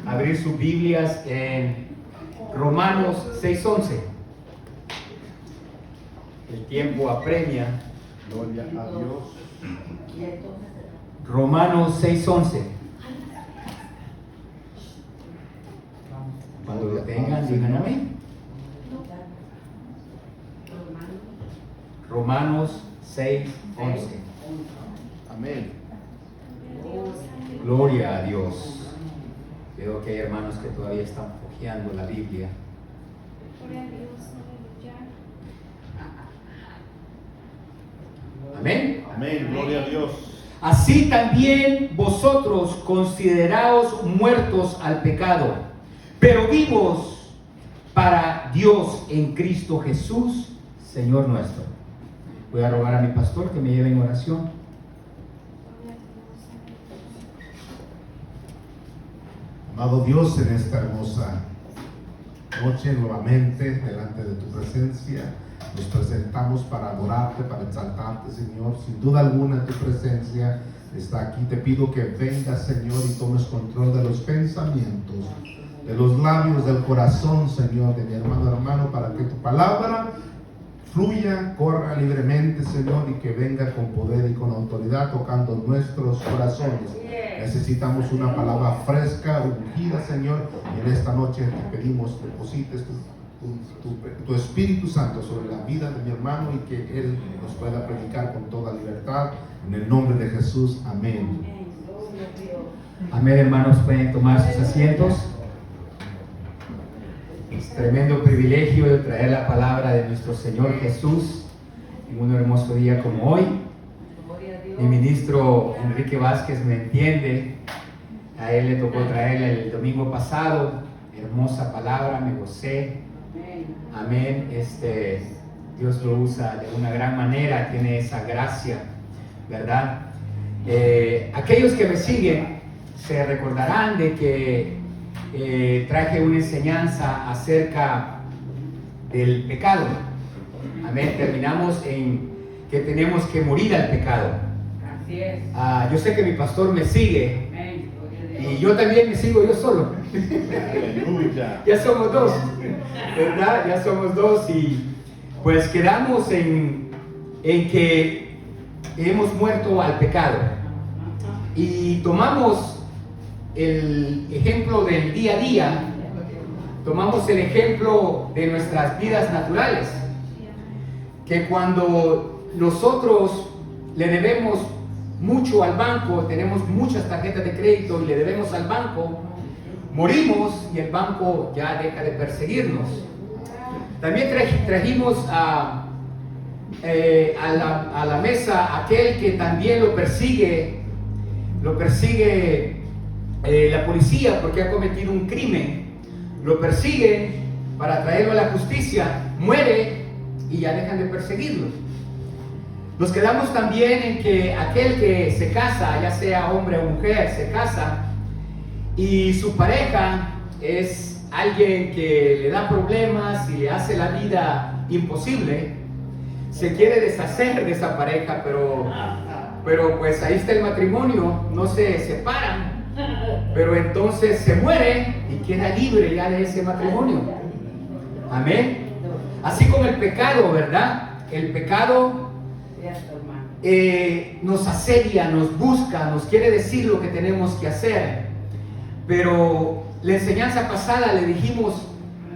abrir sus Biblias en Romanos 6:11. El tiempo apremia. Gloria a Dios. Romanos 6:11. Cuando lo tengan, digan amén. Romanos 6:11. Amén. Gloria a Dios. Veo que hay hermanos que todavía están hojeando la Biblia. Gloria a Dios, aleluya. Amén. Amén. Gloria a Dios. Así también vosotros consideraos muertos al pecado, pero vivos para Dios en Cristo Jesús, Señor nuestro. Voy a rogar a mi pastor que me lleve en oración. Amado Dios, en esta hermosa noche nuevamente delante de tu presencia nos presentamos para adorarte, para exaltarte, Señor. Sin duda alguna tu presencia está aquí. Te pido que vengas, Señor, y tomes control de los pensamientos, de los labios, del corazón, Señor, de mi hermano, para que tu palabra fluya, corra libremente, Señor, y que venga con poder y con autoridad tocando nuestros corazones. Necesitamos una palabra fresca, ungida, Señor, y en esta noche te pedimos que deposites tu Espíritu Santo sobre la vida de mi hermano y que Él nos pueda predicar con toda libertad. En el nombre de Jesús, amén. Amén, hermanos, pueden tomar sus asientos. Es tremendo privilegio de traer la palabra de nuestro Señor Jesús en un hermoso día como hoy. Mi ministro Enrique Vázquez me entiende. A él le tocó traerla el domingo pasado. Hermosa palabra, me gocé. Amén. Dios lo usa de una gran manera, tiene esa gracia, ¿verdad? Aquellos que me siguen se recordarán de que traje una enseñanza acerca del pecado. Amén. Terminamos en que tenemos que morir al pecado. Así es. Yo sé que mi pastor me sigue y yo también me sigo yo solo. Aleluya. Ya somos dos, ¿verdad? Ya somos dos y pues quedamos en que hemos muerto al pecado y tomamos el ejemplo del día a día, tomamos el ejemplo de nuestras vidas naturales, que cuando nosotros le debemos mucho al banco, tenemos muchas tarjetas de crédito y le debemos al banco, morimos y el banco ya deja de perseguirnos. También trajimos a la mesa aquel que también lo persigue la policía porque ha cometido un crimen, lo persiguen para traerlo a la justicia, muere y ya dejan de perseguirlo. Nos quedamos también en que aquel que se casa, ya sea hombre o mujer, se casa y su pareja es alguien que le da problemas y le hace la vida imposible, se quiere deshacer de esa pareja, pero pues ahí está el matrimonio, no se separan, pero entonces se muere y queda libre ya de ese matrimonio. Amén. Así como el pecado, ¿verdad? El pecado nos asedia, nos busca, nos quiere decir lo que tenemos que hacer. Pero la enseñanza pasada le dijimos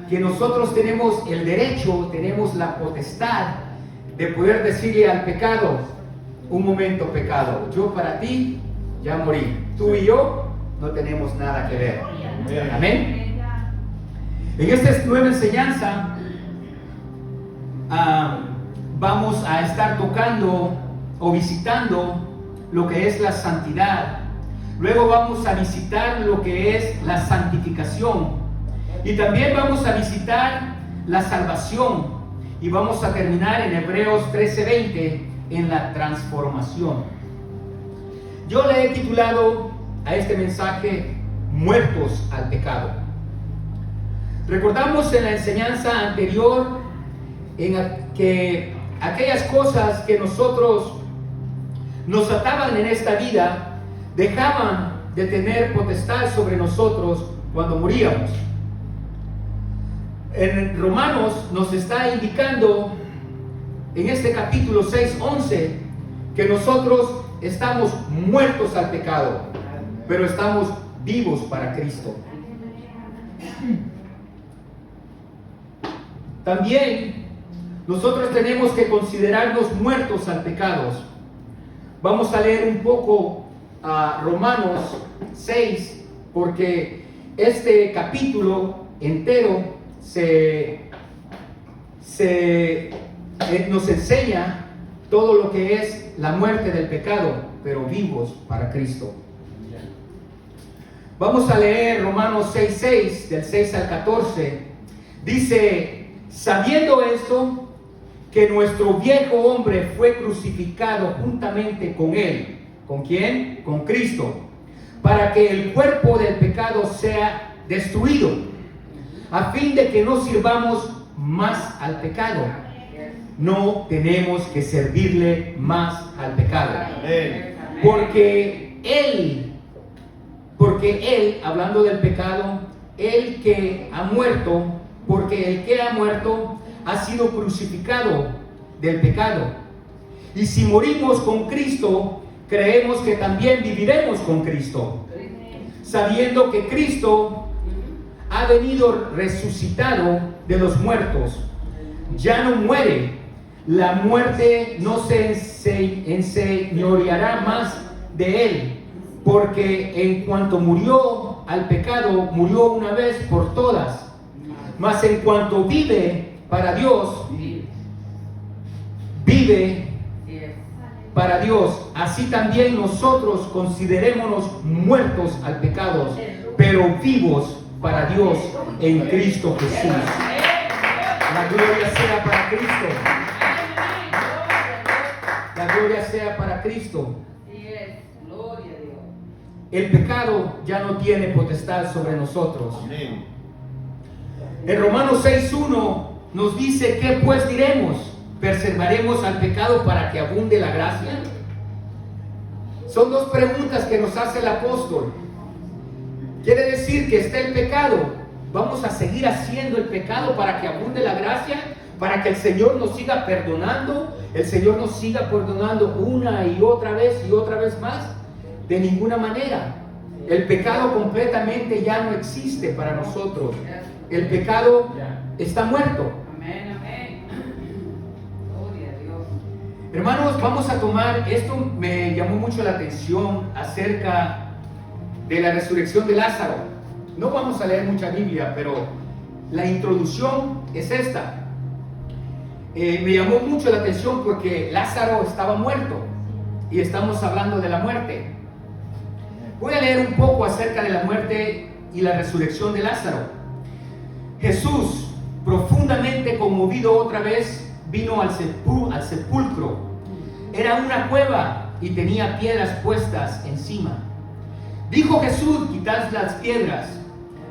que nosotros tenemos el derecho, tenemos la potestad de poder decirle al pecado: un momento, pecado, yo para ti ya morí, tú y yo no tenemos nada que ver. Amén. En esta nueva enseñanza vamos a estar tocando o visitando lo que es la santidad. Luego vamos a visitar lo que es la santificación. Y también vamos a visitar la salvación. Y vamos a terminar en Hebreos 13:20 en la transformación. Yo le he titulado a este mensaje Muertos al pecado. Recordamos en la enseñanza anterior que aquellas cosas que nosotros nos ataban en esta vida dejaban de tener potestad sobre nosotros cuando moríamos. En Romanos nos está indicando en este capítulo 6:11 que nosotros estamos muertos al pecado, pero estamos vivos para Cristo. También nosotros tenemos que considerarnos muertos al pecado. Vamos a leer un poco a Romanos 6, porque este capítulo entero nos enseña todo lo que es la muerte del pecado, pero vivos para Cristo. Vamos a leer Romanos 6:6, del 6 al 14. Dice: sabiendo esto, que nuestro viejo hombre fue crucificado juntamente con él. ¿Con quién? Con Cristo. Para que el cuerpo del pecado sea destruido, a fin de que no sirvamos más al pecado. No tenemos que servirle más al pecado. Porque él, hablando del pecado, el que ha muerto, porque el que ha muerto ha sido crucificado del pecado. Y si morimos con Cristo, creemos que también viviremos con Cristo, sabiendo que Cristo ha venido resucitado de los muertos. Ya no muere. La muerte no se enseñoreará más de él, porque en cuanto murió al pecado, murió una vez por todas. Mas en cuanto vive para Dios, vive para Dios. Así también nosotros considerémonos muertos al pecado, pero vivos para Dios en Cristo Jesús. La gloria sea para Cristo. La gloria sea para Cristo. El pecado ya no tiene potestad sobre nosotros. En Romanos 6:1 nos dice: ¿qué pues diremos? ¿Perseveraremos al pecado para que abunde la gracia? Son dos preguntas que nos hace el apóstol. Quiere decir que está el pecado. ¿Vamos a seguir haciendo el pecado para que abunde la gracia? ¿Para que el Señor nos siga perdonando? ¿El Señor nos siga perdonando una y otra vez más? De ninguna manera. El pecado completamente ya no existe para nosotros. El pecado está muerto. Hermanos, vamos a tomar, esto me llamó mucho la atención acerca de la resurrección de Lázaro. No vamos a leer mucha Biblia, pero la introducción es esta. Me llamó mucho la atención porque Lázaro estaba muerto y estamos hablando de la muerte. Voy a leer un poco acerca de la muerte y la resurrección de Lázaro. Jesús, profundamente conmovido otra vez, vino al sepulcro. Era una cueva y tenía piedras puestas encima. Dijo Jesús: quitad las piedras.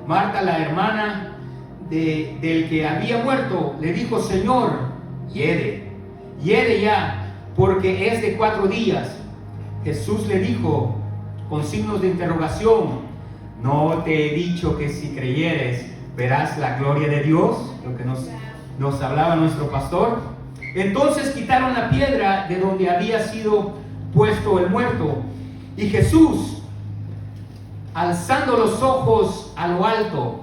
Marta, la hermana del que había muerto, le dijo: Señor, hiede ya, porque es de 4 días. Jesús le dijo, con signos de interrogación: ¿no te he dicho que si creyeres verás la gloria de Dios? Lo que nos hablaba nuestro pastor. Entonces quitaron la piedra de donde había sido puesto el muerto, y Jesús, alzando los ojos a lo alto,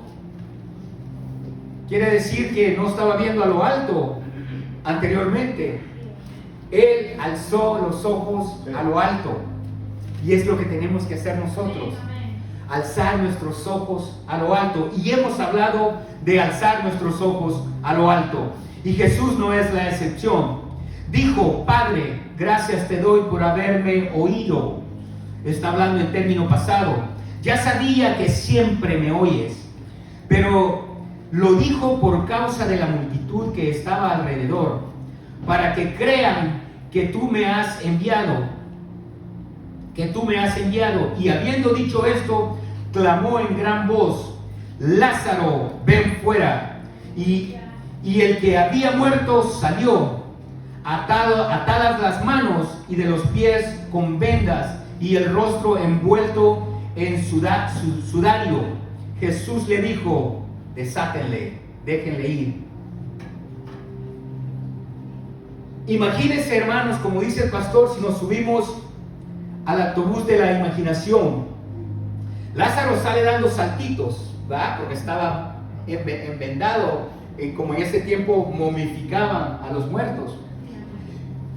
quiere decir que no estaba viendo a lo alto anteriormente. Él alzó los ojos a lo alto, y es lo que tenemos que hacer nosotros: alzar nuestros ojos a lo alto. Y hemos hablado de alzar nuestros ojos a lo alto, y Jesús no es la excepción. Dijo: Padre, gracias te doy por haberme oído. Está hablando en término pasado. Ya sabía que siempre me oyes, pero lo dijo por causa de la multitud que estaba alrededor, para que crean que tú me has enviado. Y habiendo dicho esto, clamó en gran voz: Lázaro, ven fuera. Y el que había muerto salió, atadas las manos y de los pies con vendas, y el rostro envuelto en sudario. Jesús le dijo, desátenle, déjenle ir. Imagínense, hermanos, como dice el pastor, si nos subimos al autobús de la imaginación. Lázaro sale dando saltitos, ¿verdad? Porque estaba envendado, como en ese tiempo momificaban a los muertos.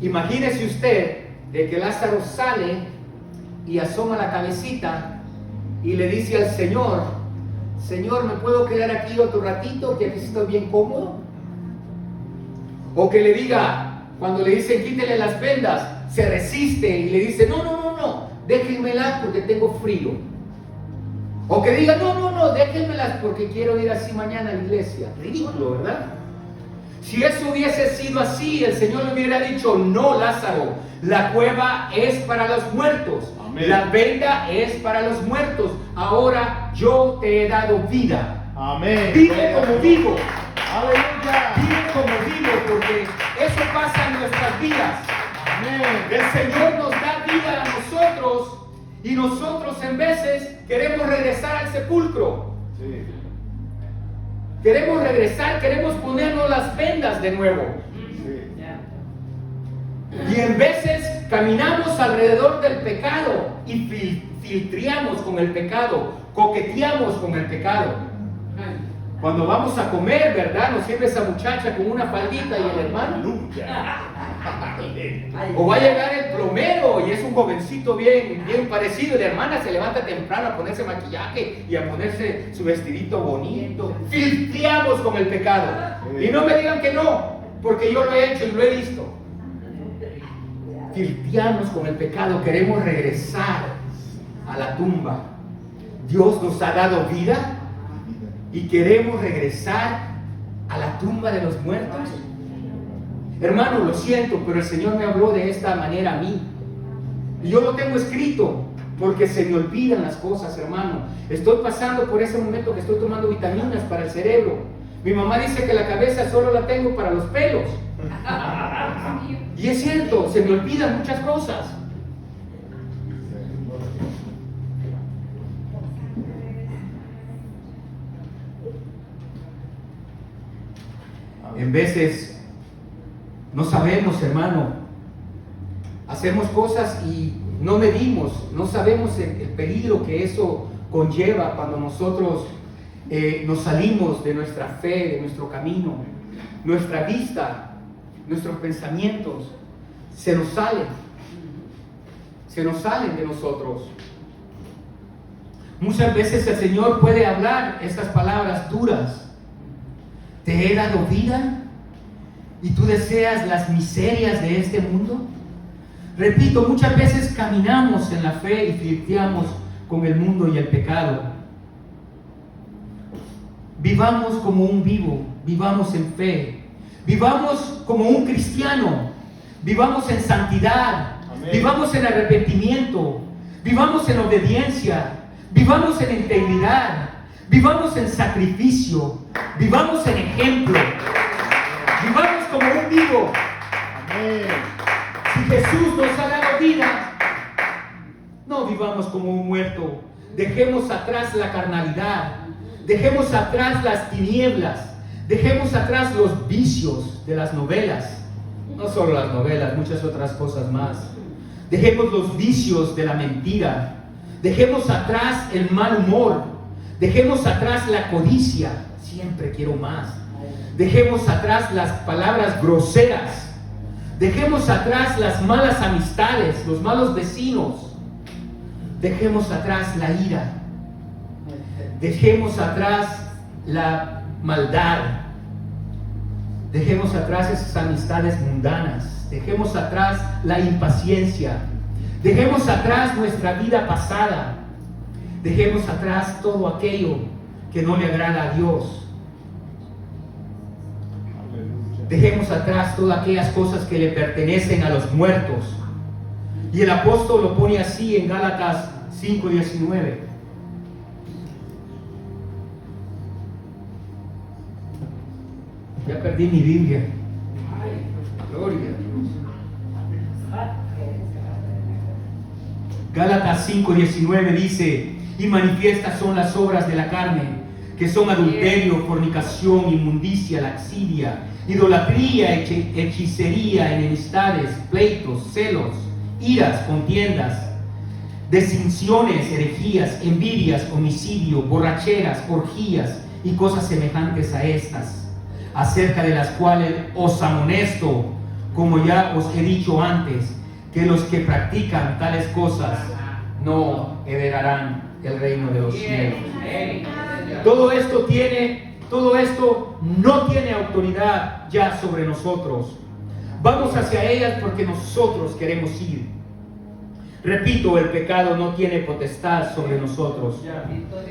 Imagínese usted de que Lázaro sale y asoma la cabecita y le dice al Señor, Señor, ¿me puedo quedar aquí otro ratito, que aquí estoy bien cómodo? O que le diga, cuando le dicen quítele las vendas, se resiste y le dice, no, déjenmelas porque tengo frío. O que diga, no, déjenmelas porque quiero ir así mañana a la iglesia. Ridículo, ¿verdad? Si eso hubiese sido así, el Señor le hubiera dicho, no, Lázaro, la cueva es para los muertos. Amén. La venda es para los muertos. Ahora yo te he dado vida. Amén. Vive como vivo. Aleluya. Vive como vivo, porque eso pasa en nuestras vidas. Amén. El Señor nos da vida a nosotros y nosotros en veces queremos regresar al sepulcro. Sí. Queremos regresar, queremos ponernos las vendas de nuevo. Sí. Y en veces caminamos alrededor del pecado y filtreamos con el pecado, coqueteamos con el pecado. Cuando vamos a comer, ¿verdad? Nos sirve esa muchacha con una faldita y el hermano. Aleluya. O va a llegar el plomero y es un jovencito bien parecido. Y la hermana se levanta temprano a ponerse maquillaje y a ponerse su vestidito bonito. Filtreamos con el pecado. Y no me digan que no, porque yo lo he hecho y lo he visto. Filtreamos con el pecado. Queremos regresar a la tumba. Dios nos ha dado vida y queremos regresar a la tumba de los muertos. Hermano, lo siento, pero el Señor me habló de esta manera a mí. Y yo lo tengo escrito, porque se me olvidan las cosas, hermano. Estoy pasando por ese momento que estoy tomando vitaminas para el cerebro. Mi mamá dice que la cabeza solo la tengo para los pelos. Y es cierto, se me olvidan muchas cosas. En veces no sabemos, hermano, hacemos cosas y no medimos, no sabemos el peligro que eso conlleva cuando nosotros nos salimos de nuestra fe, de nuestro camino. Nuestra vista, nuestros pensamientos se nos salen de nosotros. Muchas veces el Señor puede hablar estas palabras duras. Te he dado vida y tú deseas las miserias de este mundo. Repito, muchas veces caminamos en la fe y flirteamos con el mundo y el pecado. Vivamos como un vivo, vivamos en fe, vivamos como un cristiano, vivamos en santidad. Amén. Vivamos en arrepentimiento, vivamos en obediencia, vivamos en integridad, vivamos en sacrificio, vivamos en ejemplo, vivamos como un vivo. Amén. Si Jesús nos ha dado vida, no vivamos como un muerto. Dejemos atrás la carnalidad, dejemos atrás las tinieblas, dejemos atrás los vicios de las novelas. No solo las novelas, muchas otras cosas más. Dejemos los vicios de la mentira, dejemos atrás el mal humor, dejemos atrás la codicia, siempre quiero más. Dejemos atrás las palabras groseras, dejemos atrás las malas amistades, los malos vecinos, dejemos atrás la ira, dejemos atrás la maldad, dejemos atrás esas amistades mundanas, dejemos atrás la impaciencia, dejemos atrás nuestra vida pasada, dejemos atrás todo aquello que no le agrada a Dios. Dejemos atrás todas aquellas cosas que le pertenecen a los muertos. Y el apóstol lo pone así en Gálatas 5:19. Ya perdí mi Biblia. Gloria a Dios. Gálatas 5:19 dice: Y manifiestas son las obras de la carne, que son adulterio, fornicación, inmundicia, laxidia, idolatría, hechicería, enemistades, pleitos, celos, iras, contiendas, distinciones, herejías, envidias, homicidio, borracheras, orgías y cosas semejantes a estas, acerca de las cuales os amonesto, como ya os he dicho antes, que los que practican tales cosas no heredarán el reino de los cielos. Todo esto no tiene autoridad ya sobre nosotros. Vamos hacia ellas porque nosotros queremos ir. Repito, el pecado no tiene potestad sobre nosotros.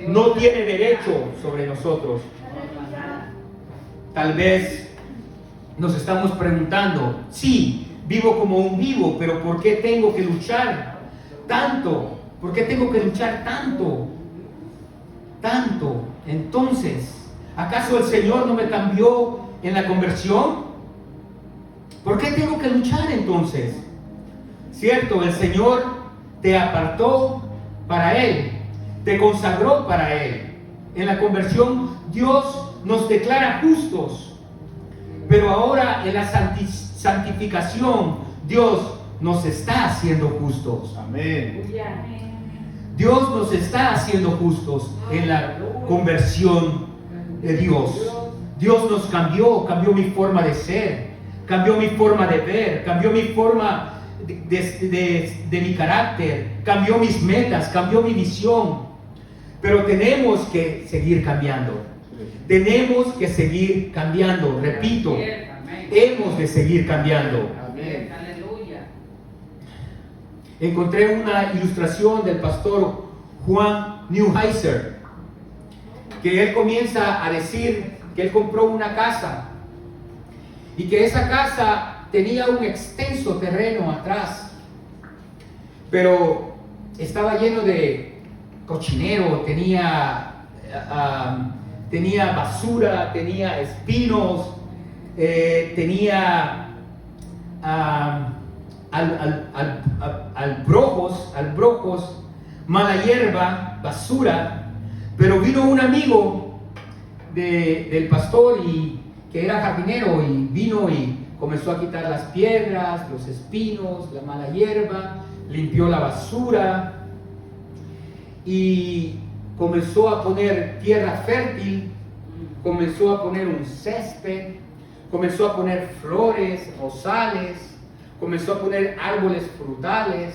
No tiene derecho sobre nosotros. Tal vez nos estamos preguntando, sí, vivo como un vivo, pero ¿por qué tengo que luchar tanto? ¿Por qué tengo que luchar tanto? Tanto. Entonces, ¿acaso el Señor no me cambió en la conversión? ¿Por qué tengo que luchar entonces? Cierto, el Señor te apartó para Él, te consagró para Él. En la conversión Dios nos declara justos, pero ahora en la santificación Dios nos está haciendo justos. Amén. Dios nos está haciendo justos en la conversión de Dios. Dios nos cambió mi forma de ser, cambió mi forma de ver, cambió mi forma de mi carácter, cambió mis metas, cambió mi visión. Pero tenemos que seguir cambiando. Tenemos que seguir cambiando. Repito, hemos de seguir cambiando. Amén. Encontré una ilustración del pastor Juan Neuheiser, que él comienza a decir que él compró una casa y que esa casa tenía un extenso terreno atrás, pero estaba lleno de cochinero, tenía basura, tenía espinos, tenía albrojos, mala hierba, basura. Pero vino un amigo del pastor que era jardinero, y vino y comenzó a quitar las piedras, los espinos, la mala hierba, limpió la basura y comenzó a poner tierra fértil, comenzó a poner un césped, comenzó a poner flores, rosales, comenzó a poner árboles frutales,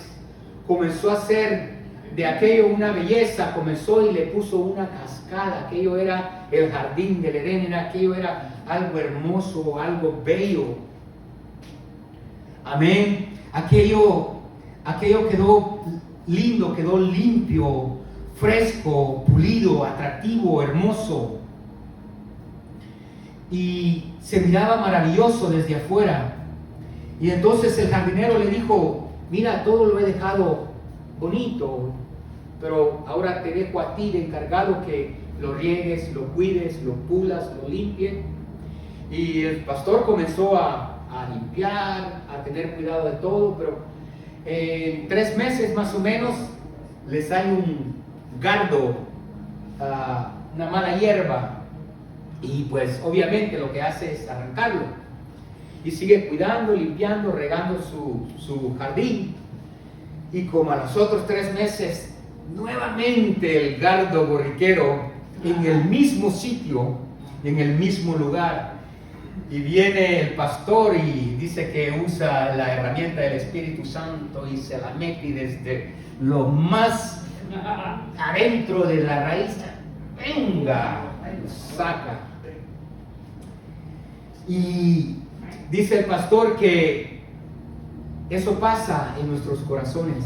comenzó a hacer de aquello una belleza, comenzó y le puso una cascada. Aquello era el jardín del Edén, aquello era algo hermoso, algo bello. Amén. Aquello quedó lindo, quedó limpio, fresco, pulido, atractivo, hermoso. Y se miraba maravilloso desde afuera. Y entonces el jardinero le dijo: mira, todo lo he dejado bonito, pero ahora te dejo a ti de encargado que lo riegues, lo cuides, lo pulas, lo limpies. Y el pastor comenzó a limpiar, a tener cuidado de todo, pero en 3 meses más o menos le sale un gardo, una mala hierba, y pues obviamente lo que hace es arrancarlo. Y sigue cuidando, limpiando, regando su jardín. Y como a los otros 3 meses, nuevamente el gardo borriquero en el mismo sitio, en el mismo lugar. Y viene el pastor y dice que usa la herramienta del Espíritu Santo y se la mete desde lo más adentro de la raíz. Venga, saca. Y dice el pastor que eso pasa en nuestros corazones.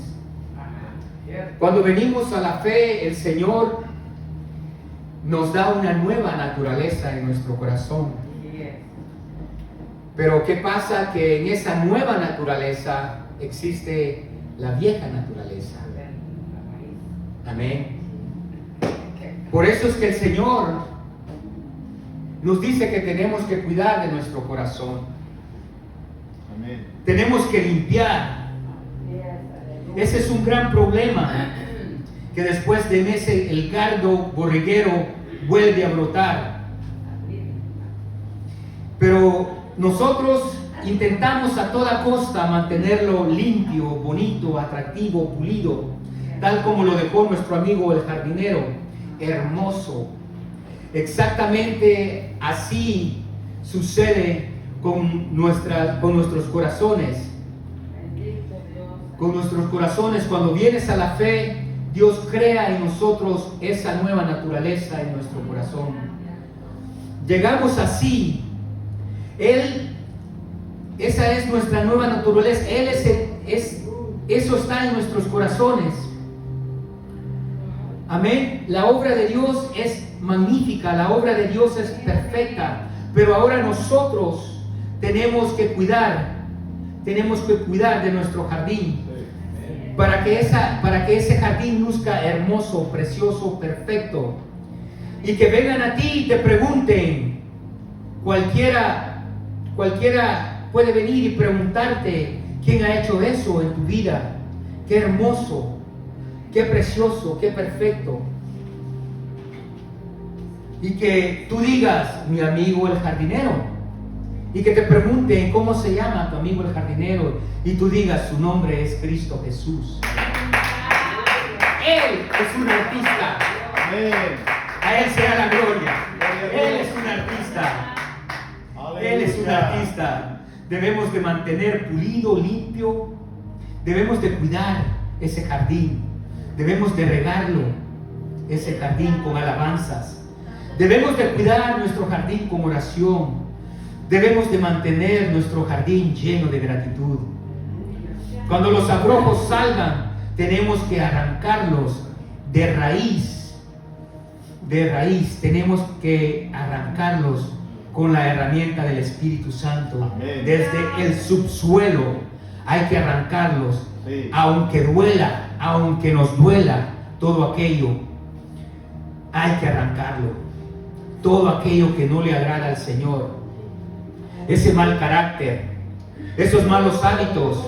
Cuando venimos a la fe, el Señor nos da una nueva naturaleza en nuestro corazón. Pero ¿qué pasa? Que en esa nueva naturaleza existe la vieja naturaleza. Amén. Por eso es que el Señor nos dice que tenemos que cuidar de nuestro corazón. Amén. Tenemos que limpiar. Ese es un gran problema. que después de meses el cardo borreguero vuelve a brotar. Pero nosotros intentamos a toda costa mantenerlo limpio, bonito, atractivo, pulido, tal como lo dejó nuestro amigo el jardinero, hermoso. Exactamente así sucede con nuestros corazones. Con nuestros corazones, cuando vienes a la fe, Dios crea en nosotros esa nueva naturaleza en nuestro corazón. Llegamos así. Esa es nuestra nueva naturaleza. Eso está en nuestros corazones. Amén. La obra de Dios es magnífica, la obra de Dios es perfecta, pero ahora nosotros tenemos que cuidar de nuestro jardín, para que ese jardín luzca hermoso, precioso, perfecto, y que vengan a ti y te pregunten. Cualquiera puede venir y preguntarte: ¿quién ha hecho eso en tu vida? Qué hermoso, qué precioso, qué perfecto. Y que tú digas: mi amigo el jardinero. Y que te pregunten: ¿cómo se llama tu amigo el jardinero? Y tú digas: su nombre es Cristo Jesús. Él es un artista. A Él sea la gloria. Él es un artista. Él es un artista. Debemos de mantener pulido, limpio. Debemos de cuidar ese jardín. Debemos de regarlo, ese jardín, con alabanzas. Debemos de cuidar nuestro jardín con oración. Debemos de mantener nuestro jardín lleno de gratitud. Cuando los abrojos salgan, tenemos que arrancarlos de raíz. De raíz, tenemos que arrancarlos con la herramienta del Espíritu Santo. Amén. Desde el subsuelo hay que arrancarlos. Sí. Aunque duela, aunque nos duela todo aquello, hay que arrancarlo. Todo aquello que no le agrada al Señor, ese mal carácter, esos malos hábitos,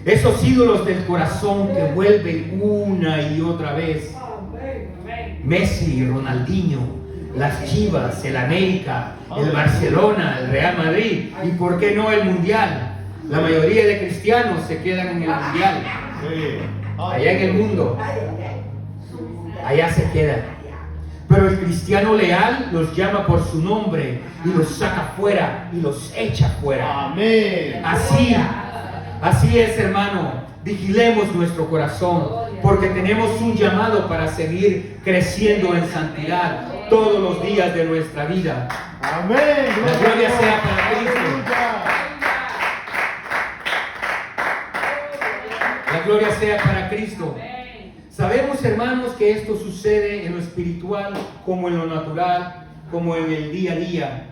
esos ídolos del corazón que vuelven una y otra vez. Messi, Ronaldinho, las Chivas, el América, el Barcelona, el Real Madrid, y por qué no el Mundial. La mayoría de cristianos se quedan en el Mundial, allá en el mundo, allá se quedan. Pero el cristiano leal los llama por su nombre y los saca fuera y los echa fuera. Amén. Así es, hermano. Vigilemos nuestro corazón, porque tenemos un llamado para seguir creciendo en santidad todos los días de nuestra vida. Amén. La gloria sea para Cristo. La gloria sea para Cristo. Sabemos, hermanos, que esto sucede en lo espiritual como en lo natural, como en el día a día.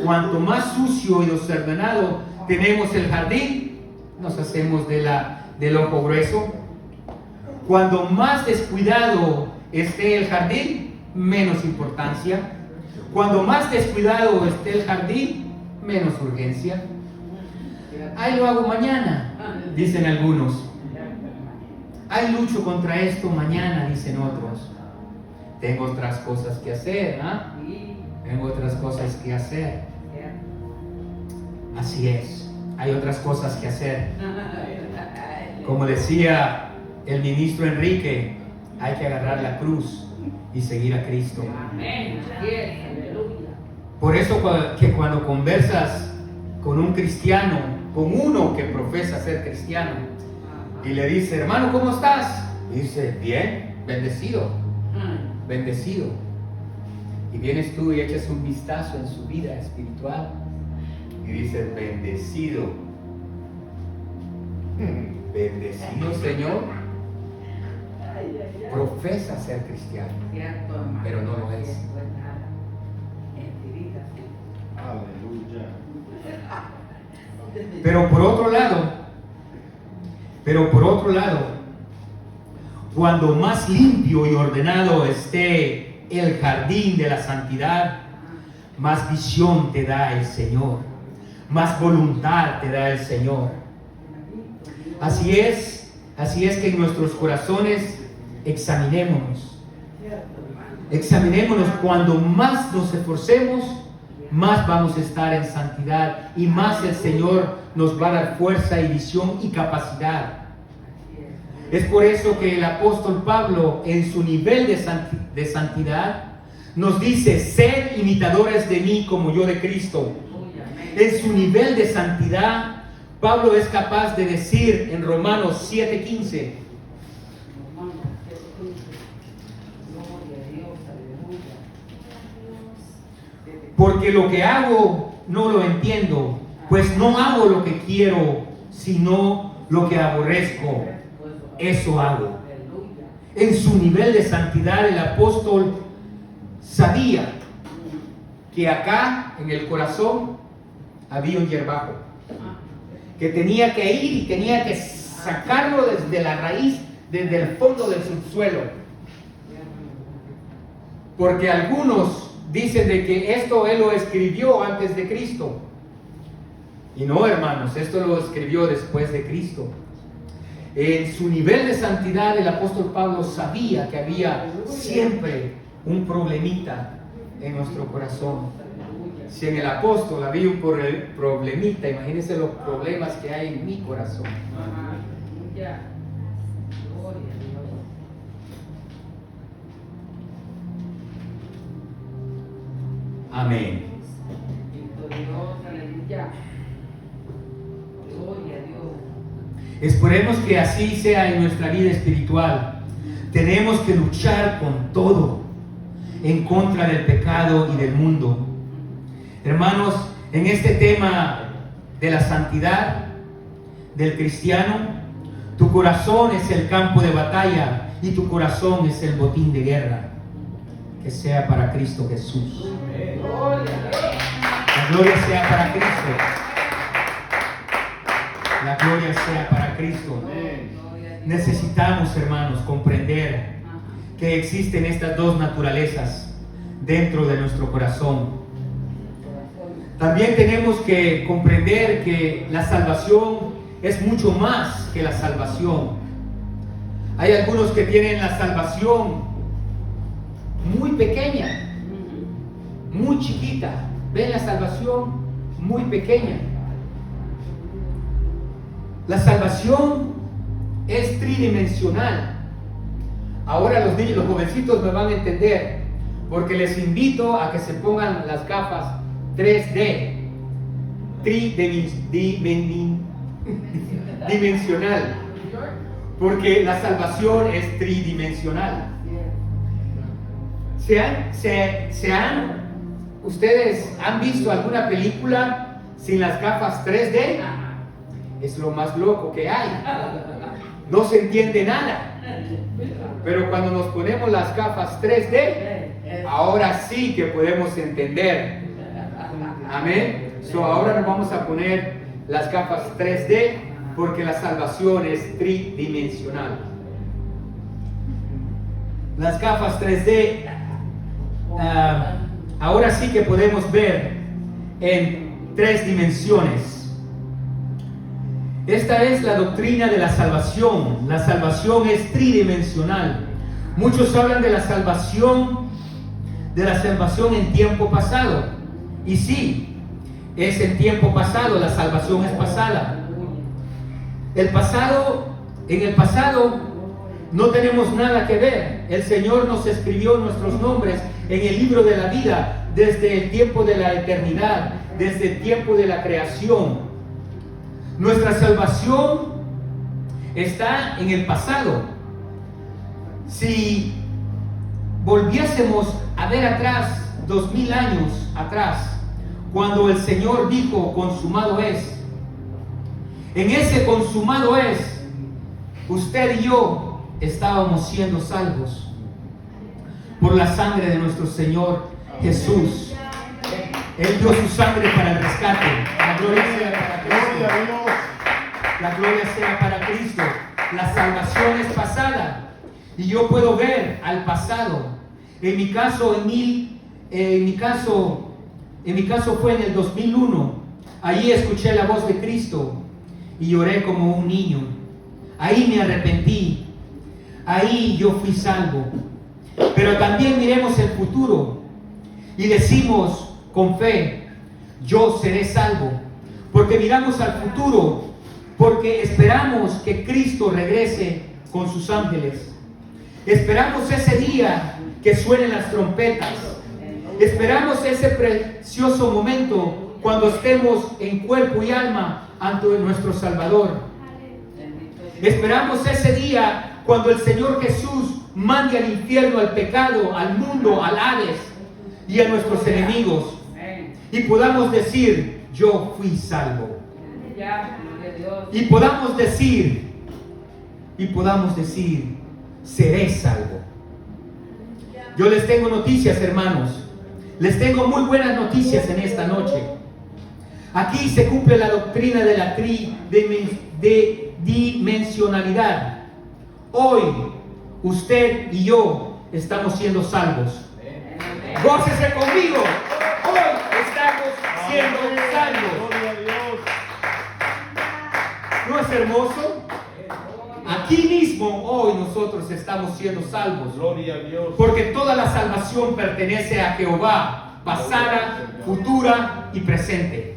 Cuanto más sucio y desordenado tenemos el jardín, nos hacemos del ojo grueso. Cuando más descuidado esté el jardín, menos importancia. Cuando más descuidado esté el jardín, menos urgencia. Ahí lo hago mañana, dicen algunos. Ahí lucho contra esto mañana, dicen otros. Tengo otras cosas que hacer, ¿ah? Tengo otras cosas que hacer. Así es, hay otras cosas que hacer. Como decía el ministro Enrique, hay que agarrar la cruz y seguir a Cristo. Por eso que cuando conversas con un cristiano, con uno que profesa ser cristiano, y le dice: hermano, ¿cómo estás? Y dice: bien, bendecido, bendecido. Y vienes tú y echas un vistazo en su vida espiritual y dices: bendecido, bendecido, Señor. Profesa ser cristiano, pero no lo es. Aleluya. Pero por otro lado, cuando más limpio y ordenado esté el jardín de la santidad, más visión te da el Señor, más voluntad te da el Señor. Así es que en nuestros corazones examinémonos. Examinémonos. Cuando más nos esforcemos, más vamos a estar en santidad y más el Señor nos va a dar fuerza y visión y capacidad. Es por eso que el apóstol Pablo, en su nivel de santidad, nos dice: sed imitadores de mí como yo de Cristo. En su nivel de santidad, Pablo es capaz de decir en Romanos 7:15: porque lo que hago no lo entiendo, pues no hago lo que quiero, sino lo que aborrezco, eso hago. En su nivel de santidad, el apóstol sabía que acá en el corazón había un hierbajo, que tenía que ir y tenía que sacarlo desde la raíz, desde el fondo del subsuelo. Porque algunos dicen de que esto él lo escribió antes de Cristo. Y no, hermanos, esto lo escribió después de Cristo. En su nivel de santidad, el apóstol Pablo sabía que había siempre un problemita en nuestro corazón. Si en el apóstol había un problemita, imagínense los problemas que hay en mi corazón. Amén. Esperemos que así sea en nuestra vida espiritual. Tenemos que luchar con todo en contra del pecado y del mundo. Hermanos, en este tema de la santidad del cristiano, tu corazón es el campo de batalla y tu corazón es el botín de guerra. Que sea para Cristo Jesús. La gloria sea para Cristo. La gloria sea para Cristo. Necesitamos, hermanos, comprender que existen estas dos naturalezas dentro de nuestro corazón. También tenemos que comprender que la salvación es mucho más que la salvación. Hay algunos que tienen la salvación muy pequeña, muy chiquita. Ven la salvación muy pequeña. La salvación es tridimensional. Ahora los niños, los jovencitos me van a entender, porque les invito a que se pongan las gafas 3D, tridimensional, porque la salvación es tridimensional. ¿Ustedes han visto alguna película sin las gafas 3D? Es lo más loco que hay. No se entiende nada. Pero cuando nos ponemos las gafas 3D, ahora sí que podemos entender. Amén. Ahora nos vamos a poner las gafas 3D porque la salvación es tridimensional. Las gafas 3D, ahora sí que podemos ver en 3 dimensiones. Esta es la doctrina de la salvación. La salvación es tridimensional. Muchos hablan de la salvación en tiempo pasado. Y sí, es en tiempo pasado, la salvación es pasada. En el pasado no tenemos nada que ver. El Señor nos escribió nuestros nombres en el libro de la vida desde el tiempo de la eternidad, desde el tiempo de la creación. Nuestra salvación está en el pasado. Si volviésemos a ver atrás, 2000 años atrás, cuando el Señor dijo, consumado es. En ese consumado es, usted y yo estábamos siendo salvos por la sangre de nuestro Señor Jesús. Él dio su sangre para el rescate. La gloria sea para Cristo. La gloria sea para Cristo. La salvación es pasada y yo puedo ver al pasado. En mi caso fue en el 2001. Allí escuché la voz de Cristo y lloré como un niño. Ahí me arrepentí. ahí yo fui salvo. Pero también miremos el futuro y decimos con fe, yo seré salvo. Porque miramos al futuro, porque esperamos que Cristo regrese con sus ángeles. Esperamos ese día que suenen las trompetas. Esperamos ese precioso momento cuando estemos en cuerpo y alma ante nuestro Salvador. Esperamos ese día cuando el Señor Jesús mande al infierno, al pecado, al mundo, al Hades y a nuestros enemigos. Y podamos decir, yo fui salvo. Y podamos decir, seré salvo. Yo les tengo noticias, hermanos. Les tengo muy buenas noticias en esta noche. Aquí se cumple la doctrina de la tridimensionalidad. Hoy, usted y yo estamos siendo salvos. Gócese conmigo. Hoy estamos siendo salvos. Gloria a Dios. ¿No es hermoso? Aquí mismo hoy nosotros estamos siendo salvos. Gloria a Dios. Porque toda la salvación pertenece a Jehová, pasada, futura y presente.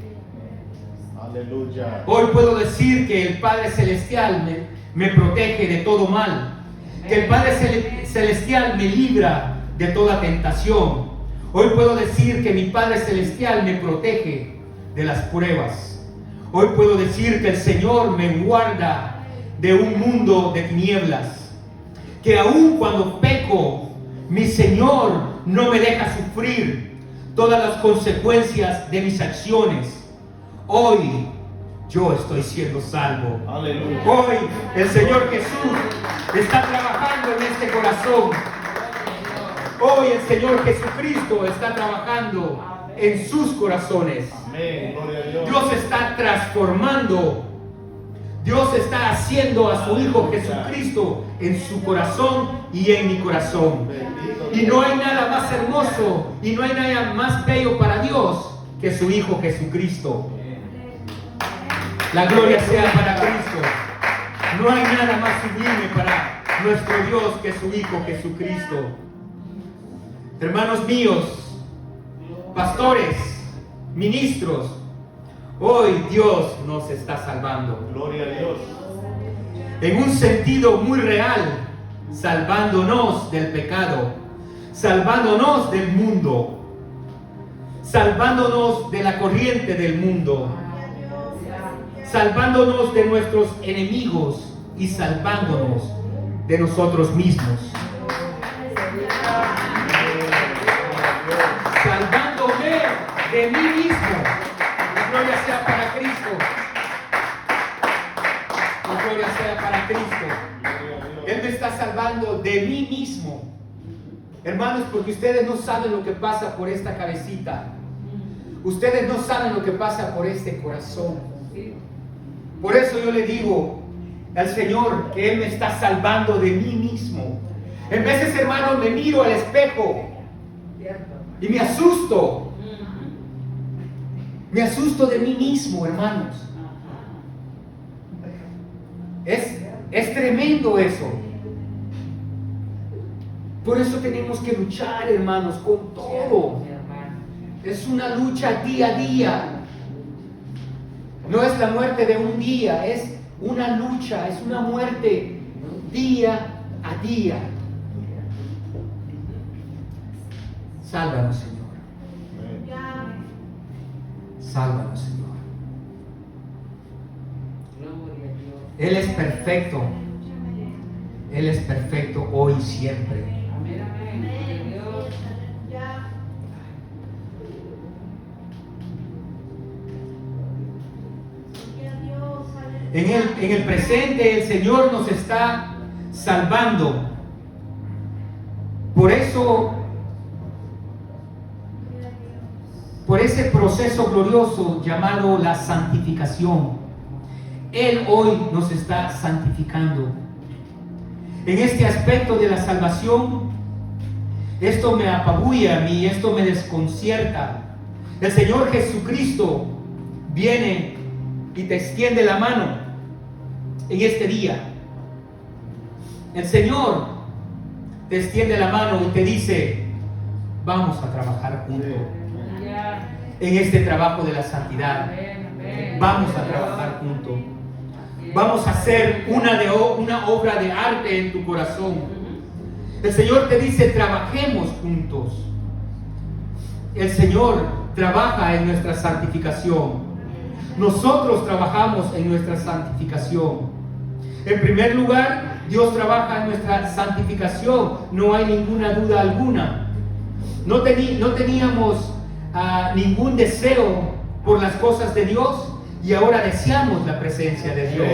Aleluya. Hoy puedo decir que el Padre Celestial me protege de todo mal. Que el Padre Celestial me libra de toda tentación. Hoy puedo decir que mi Padre Celestial me protege de las pruebas. Hoy puedo decir que el Señor me guarda de un mundo de tinieblas. Que aun cuando peco, mi Señor no me deja sufrir todas las consecuencias de mis acciones. Hoy yo estoy siendo salvo. Aleluya. Hoy el Señor Jesús está trabajando en este corazón. Hoy el Señor Jesucristo está trabajando en sus corazones. Amén. Gloria a Dios. Dios está transformando. Dios está haciendo a su Hijo Jesucristo en su corazón y en mi corazón. Bendito Y no hay nada más hermoso y no hay nada más bello para Dios que su Hijo Jesucristo. La gloria sea para Cristo. No hay nada más sublime para nuestro Dios que su Hijo Jesucristo. Hermanos míos, pastores, ministros, hoy Dios nos está salvando. Gloria a Dios. En un sentido muy real, salvándonos del pecado, salvándonos del mundo, salvándonos de la corriente del mundo, salvándonos de nuestros enemigos y salvándonos de nosotros mismos. Salvándome de mí mismo. La gloria sea para Cristo. La gloria sea para Cristo. Él me está salvando de mí mismo. Hermanos, porque ustedes no saben lo que pasa por esta cabecita. Ustedes no saben lo que pasa por este corazón. Por eso yo le digo al Señor que Él me está salvando de mí mismo. En veces, hermanos, me miro al espejo y me asusto. Me asusto de mí mismo, hermanos. Es tremendo eso. Por eso tenemos que luchar, hermanos, con todo. Es una lucha día a día. No es la muerte de un día, es una lucha, es una muerte día a día. Sálvanos, Señor. Sálvanos, Señor. Él es perfecto. Él es perfecto hoy y siempre. En el presente el Señor nos está salvando. Por eso, por ese proceso glorioso llamado la santificación, Él hoy nos está santificando. En este aspecto de la salvación, esto me apabulla a mí, esto me desconcierta. El Señor Jesucristo viene y te extiende la mano en este día. el Señor te extiende la mano y te dice, vamos a trabajar juntos en este trabajo de la santidad. Vamos a trabajar juntos. Vamos a hacer una obra de arte en tu corazón. El Señor te dice, trabajemos juntos. El Señor trabaja en nuestra santificación. Nosotros trabajamos en nuestra santificación. En primer lugar, Dios trabaja en nuestra santificación. No hay ninguna duda alguna. No teníamos ningún deseo por las cosas de Dios y ahora deseamos la presencia de Dios.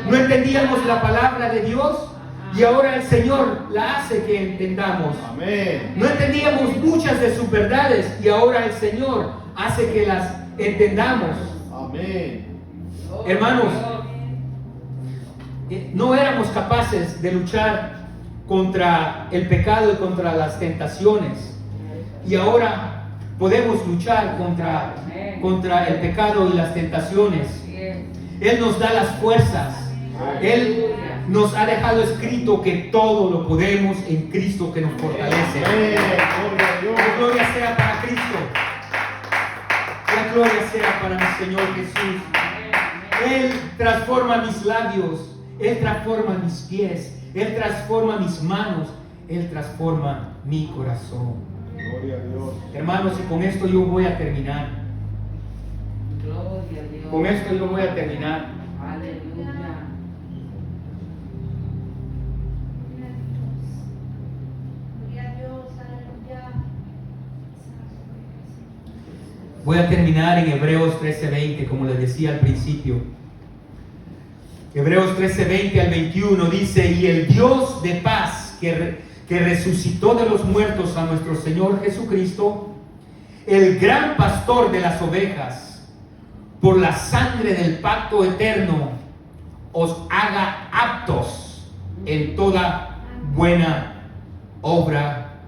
No entendíamos la palabra de Dios y ahora el Señor la hace que entendamos. No entendíamos muchas de sus verdades y ahora el Señor hace que las entendamos. Hermanos, no éramos capaces de luchar contra el pecado y contra las tentaciones y ahora podemos luchar contra el pecado y las tentaciones. Él nos da las fuerzas. Él nos ha dejado escrito que todo lo podemos en Cristo que nos fortalece. La gloria sea para Cristo. La gloria sea para mi Señor Jesús. Él transforma mis labios. Él transforma mis pies. Él transforma mis manos. Él transforma mi corazón. Gloria a Dios. Hermanos, y con esto yo voy a terminar. Gloria a Dios. Con esto yo voy a terminar. Aleluya. Gloria a Dios, aleluya. Voy a terminar en Hebreos 13:20, como les decía al principio. Hebreos 13:20 al 21 dice, y el Dios de paz que resucitó de los muertos a nuestro Señor Jesucristo, el gran pastor de las ovejas, por la sangre del pacto eterno, os haga aptos en toda buena obra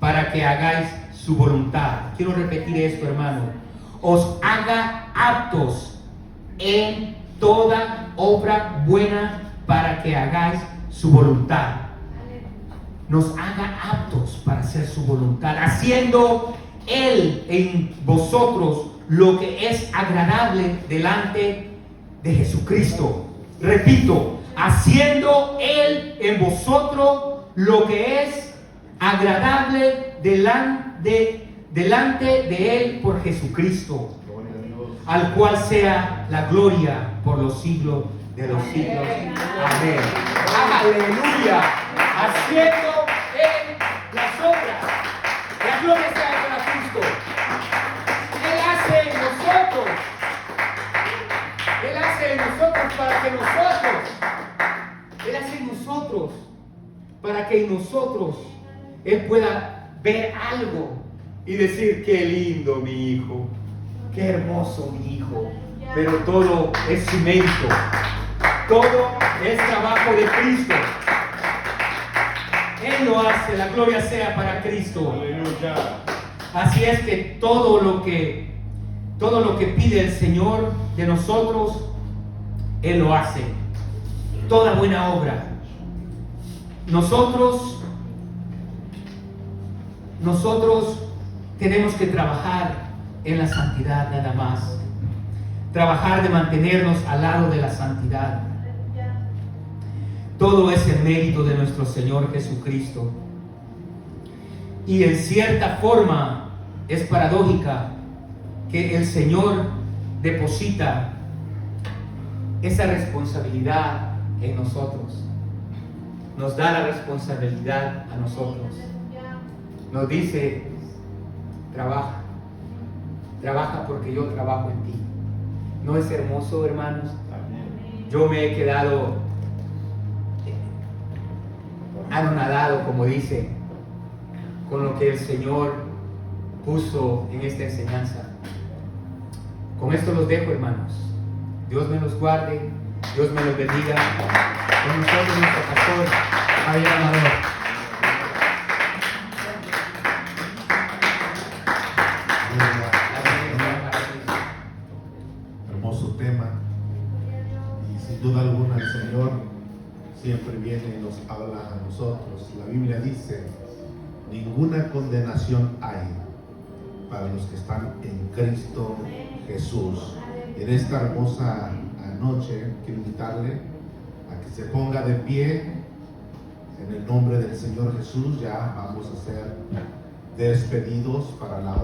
para que hagáis su voluntad. Quiero repetir esto, hermano. Os haga aptos en toda obra buena para que hagáis su voluntad. Nos haga aptos para hacer su voluntad, haciendo Él en vosotros lo que es agradable delante de Jesucristo. Repito, haciendo Él en vosotros lo que es agradable delante de Él por Jesucristo, al cual sea la gloria por los siglos de los siglos. Amén. Aleluya. Haciendo Él las obras. La gloria sea para Cristo. Él hace en nosotros. Él hace en nosotros para que nosotros. Él hace en nosotros para que en nosotros Él pueda ver algo y decir, qué lindo mi hijo, qué hermoso mi hijo. Pero todo es su mérito. Todo es trabajo de Cristo. Él lo hace, la gloria sea para Cristo. Aleluya. Así es que todo lo que pide el Señor de nosotros, Él lo hace. Toda buena obra. Nosotros tenemos que trabajar en la santidad nada más. Trabajar de mantenernos al lado de la santidad. Todo es el mérito de nuestro Señor Jesucristo. Y en cierta forma es paradójica que el Señor deposita esa responsabilidad en nosotros. Nos da la responsabilidad a nosotros. Nos dice, trabaja. Trabaja porque yo trabajo en ti. ¿No es hermoso, hermanos? Yo me he quedado anonadado, como dice, con lo que el Señor puso en esta enseñanza. Con esto los dejo, hermanos. Dios me los guarde, Dios me los bendiga. Con nosotros nuestro pastor Javier Amador. Hermoso tema. Y sin duda alguna el Señor siempre viene y nos habla a nosotros. La Biblia dice, ninguna condenación hay para los que están en Cristo Jesús. En esta hermosa noche quiero invitarle a que se ponga de pie en el nombre del Señor Jesús. Ya vamos a ser despedidos para la hora.